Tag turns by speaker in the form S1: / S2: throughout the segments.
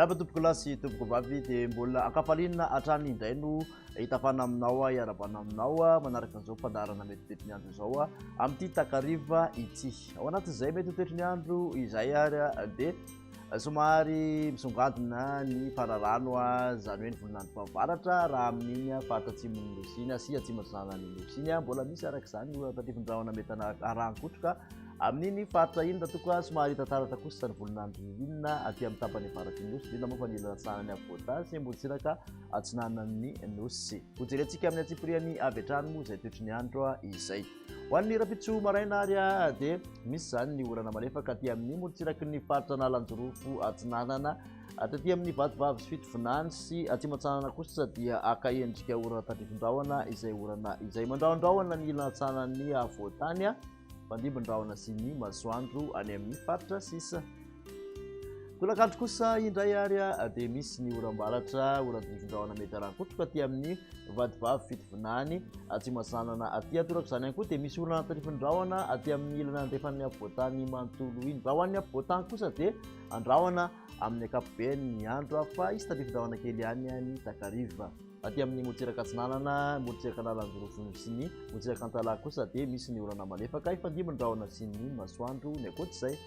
S1: Miarahaba tompoko lahy sy tompoko vavy dia mbola ankapalinina hatrany indray no hitafana aminao hiarabana aminao manaraka an'izao fandaharana mety ny andro izao amin'ity takariva ity. Ao anatin'izay mety toetry ny andro izay ary dia somary misongadina ny fararano zany hoe ny voninandro fahavaratra raha amin'iny faritra atsimon'ny Nosy sy atsimon'ny Nosy mbola misy araka izany no tatifindrahona mety arahankotroka amin'iny faritra iny tokoa somary tataratra kosa ny voninandro inona aty amin'ny tapany avaratr'i Nosy indrindra moa fa ny ilatsanany Avoda sy Ambotsiraka atsinanan'ny Nosy. Ho jerentsika amin'ny atsipiriany avy hatrany moa izay toetry ny andro izay. Ho an'ny rapitso maraina ary dia misy zany ny orana malefaka aty amin'ny morotsiraky ny faritra Nalanjorofo atsinanana aty amin'ny vatovavy sy fitovinany sy atsimatsanana kosa dia aka endrika orana tandrifindrahona izay orana izay mandrahondrahona ny ilatsanan'ny Avodany mandimbandrahona sy ny masoandro any amin'ny faritra sisa. Tolakandro kosa indray ary dia misy ny oram-baratra oran-tandrifindrahona mety arahankotroka aty amin'ny vatovavy fitovinany atsimatsanana aty atorako izany ihany koa dia misy orana tandrifindrahona aty amin'ny ilana andefan'ny Avodany manontolo iny. Raha ho an'ny Avodany kosa dia andrahona amin'ny ankapobeny andro fa isy tandrifindrahona kely ihany ny takariva. Aty amin'ny motsiraka atsinanana, motsiraka Nalanjorofo sy ny motsiraka Antalahy kosa dia misy ny orana malefaka ifandimbandrahona sy ny masoandro ny ankoatr'izay.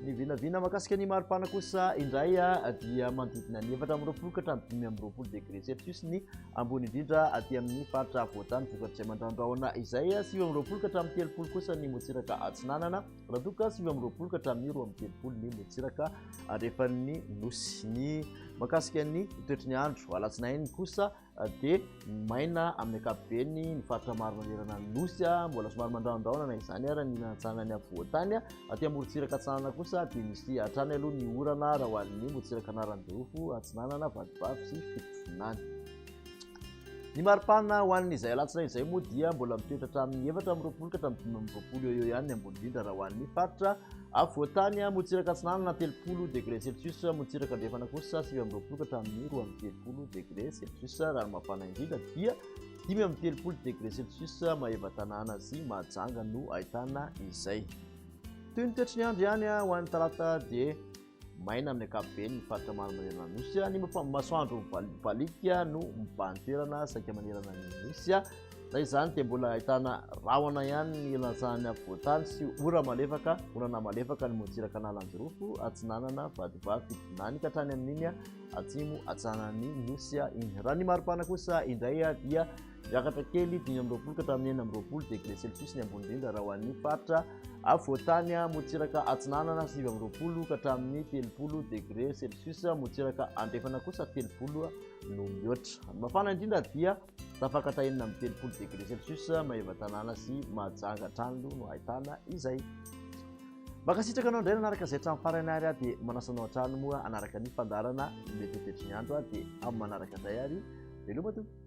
S1: Ny vinavina makasika ny maripana kosa indray dia manodidina ny 4 ka hatramin'ny 5 degré Celsius ny ambony indrindra aty amin'ny faritra Avodany vokatr'izay mandrahondrahona izay 9 ka hatramin'ny 30 kosa ny motsiraka atsinanana raha toka 9 ka hatramin'ny 30 ny motsiraka arefan'ny Nosy. Ny makasika ny toetry ny andro alatsinainy kosa dia maina amin'ny ankapobeny ny faritra maro manerana ny Nosy mbola somary mandrahondrahona na izany ary ny ilantsana ny Avodany aty amorotsiraka atsinanana kosa dia misy hatrany aloha ny orana raha ho an'ny motsiraka Nalanjorofo atsinanana vatovavy sy fitovinany. Ny maripana ho an'izay alatsinainy izay moa dia mbola mitoetra hatramin'ny 4 ka hatramin'ny 5 eo ihany ambony indrindra raha ho an'ny faritra Avodany motsiraka atsinanana 30 degré Celsius motsiraka andrefana kosa 9 ka hatramin'ny 30 degré Celsius raha mafana indrindra dia 30 degré Celsius maheva tanàna sy Mahajanga no ahitana izay. Toy ny toetry ny andro ihany ho an'ny talata dia maina amin'ny ankapobeny ny faritra maro manerana ny Nosy ny masoandro mibalika no mibahan-toerana saika manerana ny Nosy. Na izany dia mbola ahitana rahona ihany ny ilatsanan'ny Avodany sy orana malefaka ny motsiraka Nalanjorofo atsinanana vatovavy fitovinany ka hatrany amin'iny atsimo atsanan'ny Nosy iny. Raha ny maripana kosa indray dia miakatra kely 20 ka hatramin'ny 20 degré Celsius ny ambony indrindra raha ho an'ny faritra Avodany motsiraka atsinanana 20 ka hatramin'ny 30 degré Celsius motsiraka andrefana kosa 30 no mihoatra. Mafana indrindra dia tafakatra enina amin'ny 30 degré Celsius maheva tanàna sy Mahajanga trano no ahitana izay. Makasitraka anao indray nanaraka izay hatramin'ny farany ary dia manasanao hatrany moa anaraka ny fandarana mety toetry ny andro dia amin'ny manaraka izay ary veloma tompoko.